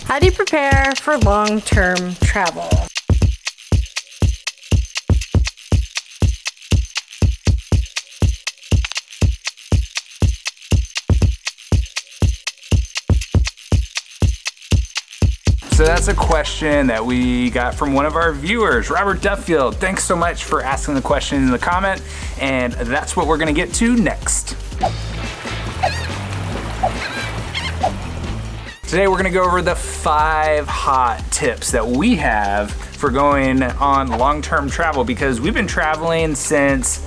How do you prepare for long-term travel? So that's a question that we got from one of our viewers, Robert Duffield. Thanks so much for asking the question in the comment, and that's what we're gonna get to next. Today we're gonna go over the 5 hot tips that we have for going on long-term travel, because we've been traveling since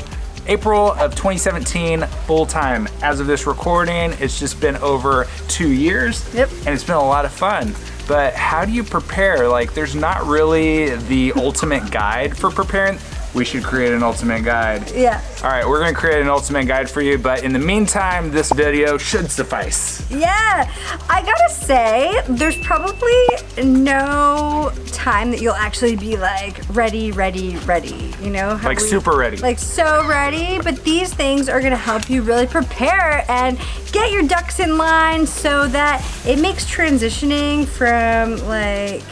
April of 2017 full-time. As of this recording, it's just been over 2 years. Yep. And it's been a lot of fun. But how do you prepare? Like, there's not really the ultimate guide for preparing. We should create an ultimate guide. Yeah. All right, we're gonna create an ultimate guide for you, but in the meantime, this video should suffice. Yeah, I gotta say, there's probably no time that you'll actually be like ready, you know? Like super ready. Like so ready, but these things are gonna help you really prepare and get your ducks in line so that it makes transitioning from like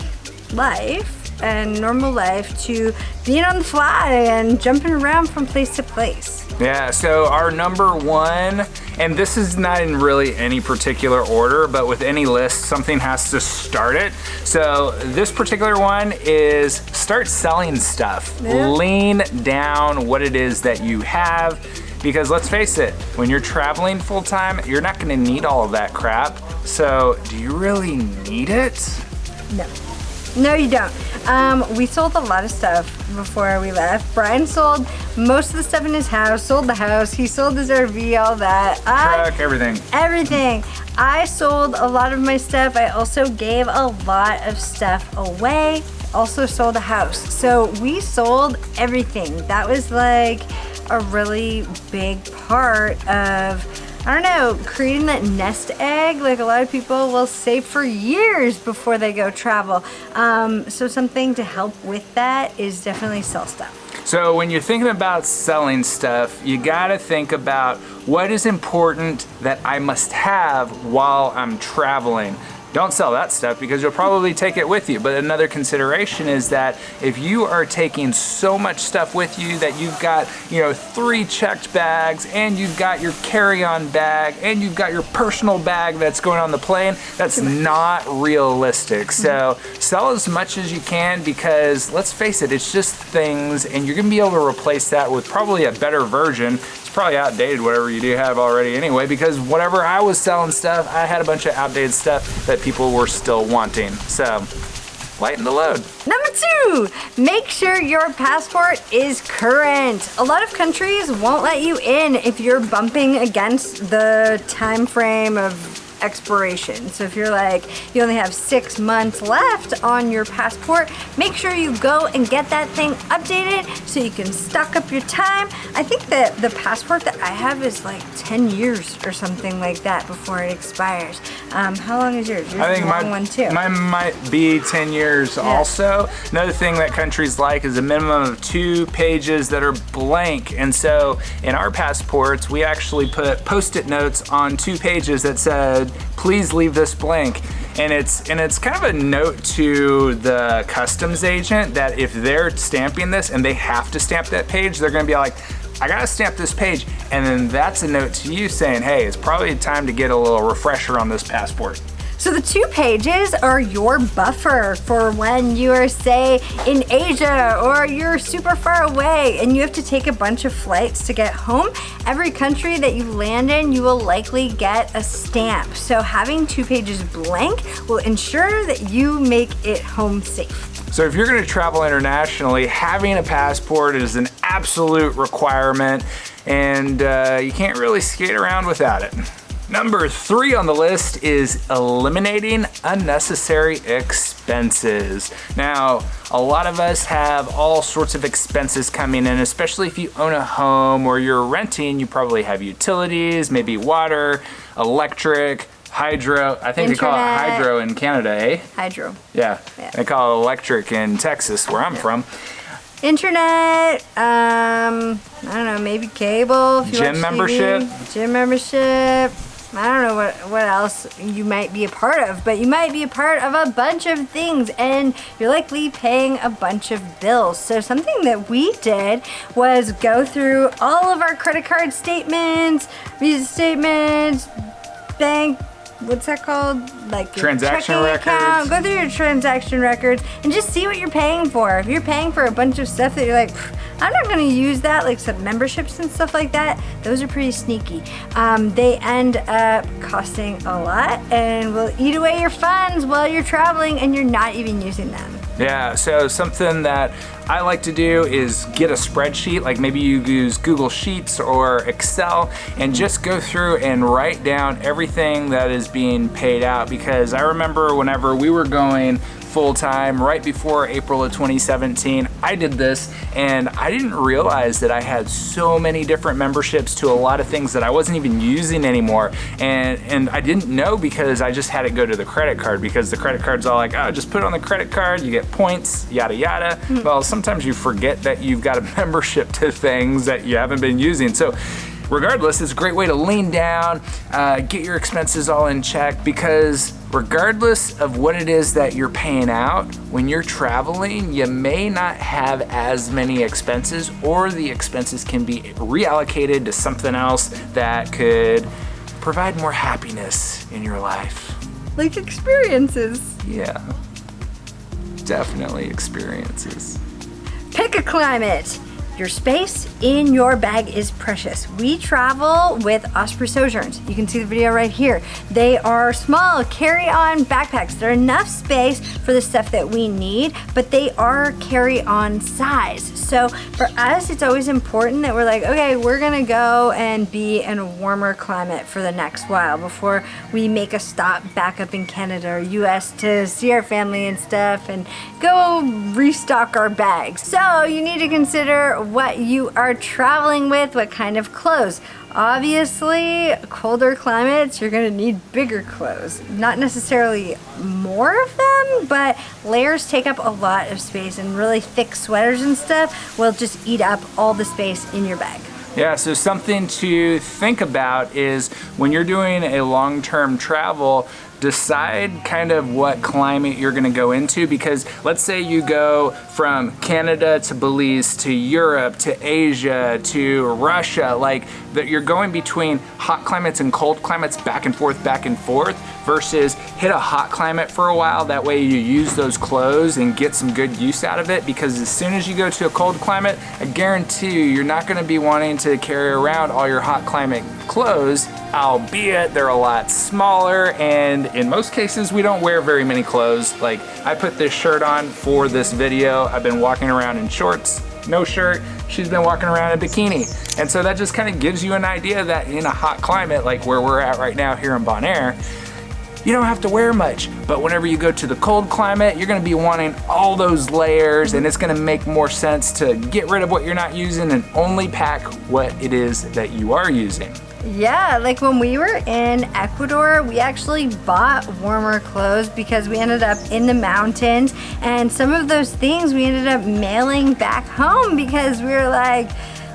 life and normal life to being on the fly and jumping around from place to place. Yeah, so our number one, and this is not in really any particular order, but with any list, something has to start it. So this particular one is start selling stuff. Yeah. Lean down what it is that you have, because let's face it, when you're traveling full time, you're not gonna need all of that crap. So do you really need it? No. No, you don't. We sold a lot of stuff before we left. Brian sold most of the stuff in his house, sold the house, he sold his RV, all that. Truck, everything. Everything. I sold a lot of my stuff. I also gave a lot of stuff away. Also sold a house. So we sold everything. That was like a really big part of, I don't know, creating that nest egg. Like a lot of people will save for years before they go travel. So something to help with that is definitely sell stuff. So when you're thinking about selling stuff, you gotta think about what is important that I must have while I'm traveling. Don't sell that stuff because you'll probably take it with you. But another consideration is that if you are taking so much stuff with you that you've got, 3 checked bags, and you've got your carry-on bag, and you've got your personal bag that's going on the plane, that's not realistic. So sell as much as you can, because let's face it, it's just things, and you're gonna be able to replace that with probably a better version. Probably outdated, whatever you do have already anyway, because whatever I was selling stuff, I had a bunch of outdated stuff that people were still wanting. So lighten the load. Number 2, make sure your passport is current. A lot of countries won't let you in if you're bumping against the time frame of expiration. So if you're like, you only have 6 months left on your passport, make sure you go and get that thing updated so you can stock up your time. I think that the passport that I have is like 10 years or something like that before it expires. How long is yours? Yours I think is a long one too. Mine might be 10 years also. Another thing that countries like is a minimum of 2 pages that are blank. And so in our passports, we actually put Post-it notes on 2 pages that said, please leave this blank. And it's kind of a note to the customs agent that if they're stamping this and they have to stamp that page, they're gonna be like, I gotta stamp this page. And then that's a note to you saying, hey, it's probably time to get a little refresher on this passport. So the 2 pages are your buffer for when you are, say, in Asia or you're super far away and you have to take a bunch of flights to get home. Every country that you land in, you will likely get a stamp. So having 2 pages blank will ensure that you make it home safe. So if you're gonna travel internationally, having a passport is an absolute requirement, and you can't really skate around without it. Number 3 on the list is eliminating unnecessary expenses. Now, a lot of us have all sorts of expenses coming in, especially if you own a home or you're renting. You probably have utilities, maybe water, electric, hydro. I think Internet. They call it hydro in Canada, eh? Hydro. Yeah. They call it electric in Texas, where I'm from. Internet, I don't know, maybe cable. If you Gym membership. Gym membership. I don't know what else you might be a part of, but you might be a part of a bunch of things and you're likely paying a bunch of bills. So something that we did was go through all of our credit card statements, Visa statements, bank, what's that called? Like your transaction checking records. account. Go through your transaction records and just see what you're paying for. If you're paying for a bunch of stuff that you're like, I'm not going to use that, like some memberships and stuff like that, those are pretty sneaky. They end up costing a lot and will eat away your funds while you're traveling and you're not even using them. Yeah, so something that I like to do is get a spreadsheet, like maybe you use Google Sheets or Excel, and just go through and write down everything that is being paid out, because I remember whenever we were going full-time right before April of 2017, I did this and I didn't realize that I had so many different memberships to a lot of things that I wasn't even using anymore, and I didn't know because I just had it go to the credit card, because the credit card's all like, oh, just put it on the credit card, you get points, yada yada. Well, sometimes you forget that you've got a membership to things that you haven't been using. So regardless, it's a great way to lean down, get your expenses all in check, because regardless of what it is that you're paying out, when you're traveling, you may not have as many expenses, or the expenses can be reallocated to something else that could provide more happiness in your life. Like experiences. Yeah, definitely experiences. Pick a climate. Your space in your bag is precious. We travel with Osprey Sojourns. You can see the video right here. They are small carry-on backpacks. They're enough space for the stuff that we need, but they are carry-on size. So for us, it's always important that we're like, okay, we're gonna go and be in a warmer climate for the next while before we make a stop back up in Canada or US to see our family and stuff and go restock our bags. So you need to consider what you are traveling with, what kind of clothes. Obviously, colder climates, you're gonna need bigger clothes. Not necessarily more of them, but layers take up a lot of space, and really thick sweaters and stuff will just eat up all the space in your bag. Yeah, so something to think about is when you're doing a long-term travel, decide kind of what climate you're gonna go into, because let's say you go from Canada to Belize to Europe to Asia to Russia, like that you're going between hot climates and cold climates back and forth, versus hit a hot climate for a while. That way you use those clothes and get some good use out of it, because as soon as you go to a cold climate, I guarantee you're not gonna be wanting to carry around all your hot climate clothes, albeit they're a lot smaller, and in most cases we don't wear very many clothes. Like I put this shirt on for this video, I've been walking around in shorts, no shirt, she's been walking around in a bikini. And so that just kind of gives you an idea that in a hot climate like where we're at right now here in Bonaire, you don't have to wear much, but whenever you go to the cold climate, you're gonna be wanting all those layers, and it's gonna make more sense to get rid of what you're not using and only pack what it is that you are using. Yeah, like when we were in Ecuador, we actually bought warmer clothes because we ended up in the mountains, and some of those things we ended up mailing back home because we were like,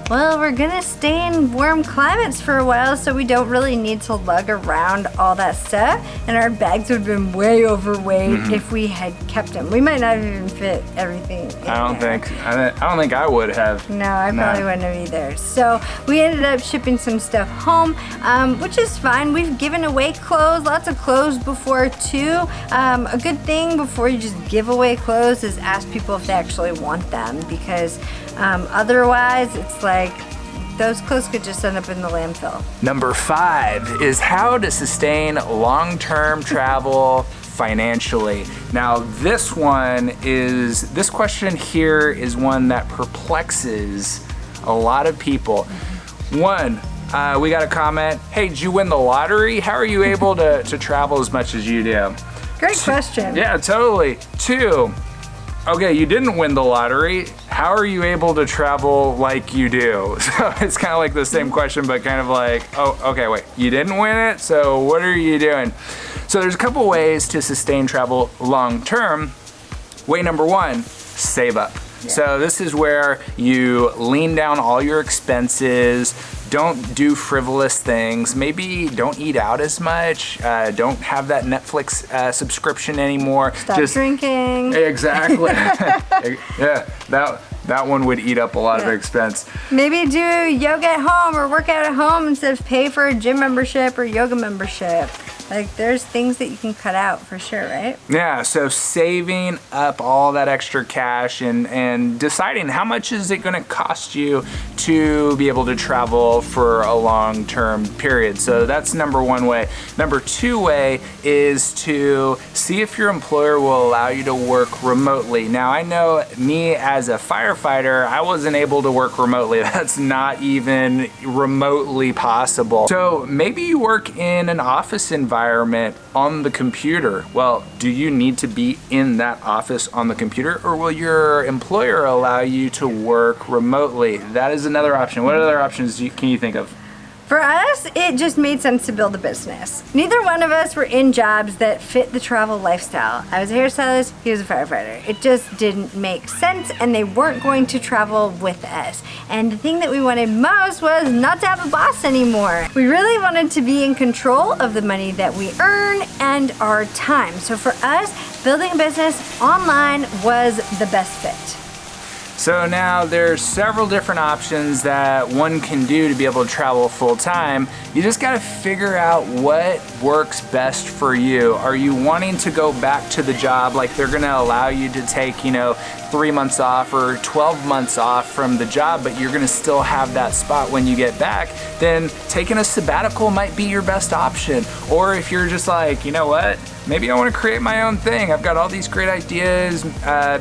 well, we're gonna stay in warm climates for a while, so we don't really need to lug around all that stuff, and our bags would have been way overweight if we had kept them. We might not even fit everything in I don't there. think I would have. No, I probably wouldn't have either. So we ended up shipping some stuff home, which is fine. We've given away clothes, lots of clothes before too. A good thing before you just give away clothes is ask people if they actually want them, because otherwise it's like those clothes could just end up in the landfill. Number 5 is how to sustain long-term travel financially. Now this question here is one that perplexes a lot of people. One, we got a comment, hey, did you win the lottery? How are you able to travel as much as you do? Great question. Yeah, totally. 2, okay, you didn't win the lottery. How are you able to travel like you do? So it's kind of like the same question, but kind of like, oh, okay, wait, you didn't win it, so what are you doing? So there's a couple ways to sustain travel long term. Way number 1, save up. So this is where you lean down all your expenses, don't do frivolous things. Maybe don't eat out as much. Don't have that Netflix subscription anymore. Stop drinking. Exactly. Yeah, that one would eat up a lot of expense. Maybe do yoga at home or work out at home instead of pay for a gym membership or yoga membership. Like, there's things that you can cut out for sure, right? Yeah, so saving up all that extra cash and deciding how much is it going to cost you to be able to travel for a long-term period. So that's number one way. Number two way is to see if your employer will allow you to work remotely. Now, I know me as a firefighter, I wasn't able to work remotely. That's not even remotely possible. So maybe you work in an office environment on the computer. Well, do you need to be in that office on the computer, or will your employer allow you to work remotely? That is another option. What other options can you think of? For us, it just made sense to build a business. Neither one of us were in jobs that fit the travel lifestyle. I was a hairstylist, he was a firefighter. It just didn't make sense, and they weren't going to travel with us. And the thing that we wanted most was not to have a boss anymore. We really wanted to be in control of the money that we earn and our time. So for us, building a business online was the best fit. So now there's several different options that one can do to be able to travel full time. You just gotta figure out what works best for you. Are you wanting to go back to the job, like they're gonna allow you to take, 3 months off or 12 months off from the job, but you're gonna still have that spot when you get back? Then taking a sabbatical might be your best option. Or if you're just like, you know what? Maybe I want to create my own thing. I've got all these great ideas.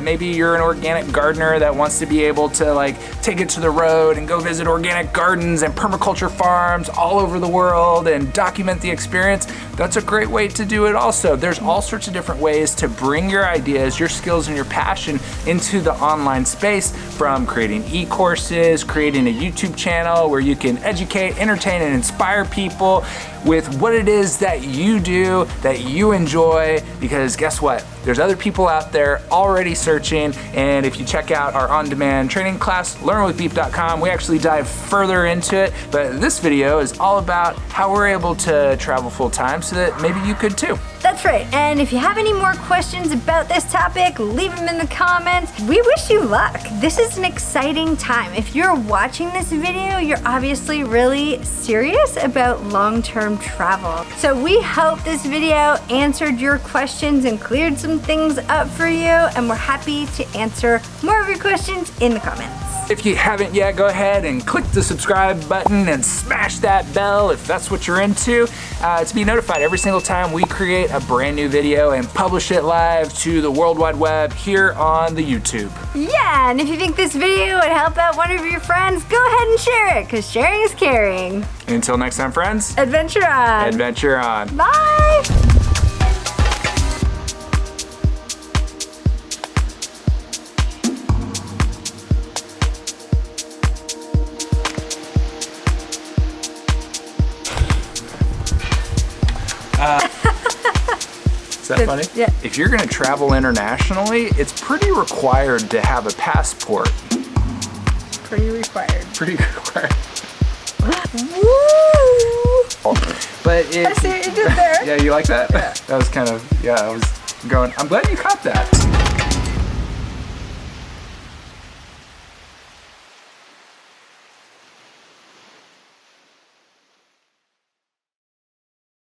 Maybe you're an organic gardener that wants to be able to take it to the road and go visit organic gardens and permaculture farms all over the world and document the experience. That's a great way to do it also. There's all sorts of different ways to bring your ideas, your skills, and your passion into the online space, from creating e-courses, creating a YouTube channel where you can educate, entertain, and inspire people with what it is that you do, that you enjoy, because guess what? There's other people out there already searching, and if you check out our on-demand training class, learnwithbeap.com, we actually dive further into it, but this video is all about how we're able to travel full-time so that maybe you could too. That's right, and if you have any more questions about this topic, leave them in the comments. We wish you luck. This is an exciting time. If you're watching this video, you're obviously really serious about long-term travel. So we hope this video answered your questions and cleared some things up for you, and we're happy to answer more of your questions in the comments. If you haven't yet, go ahead and click the subscribe button and smash that bell if that's what you're into, to be notified every single time we create a brand new video and publish it live to the World Wide Web here on the YouTube. Yeah, and if you think this video would help out one of your friends, go ahead and share it, because sharing is caring. Until next time, friends. Adventure on. Adventure on. Bye. Is that funny? Yeah. If you're gonna travel internationally, it's pretty required to have a passport. Pretty required. Pretty required. Woo! But I see what you did there. Yeah, you like that? Yeah. That was kind of, I was going, I'm glad you caught that.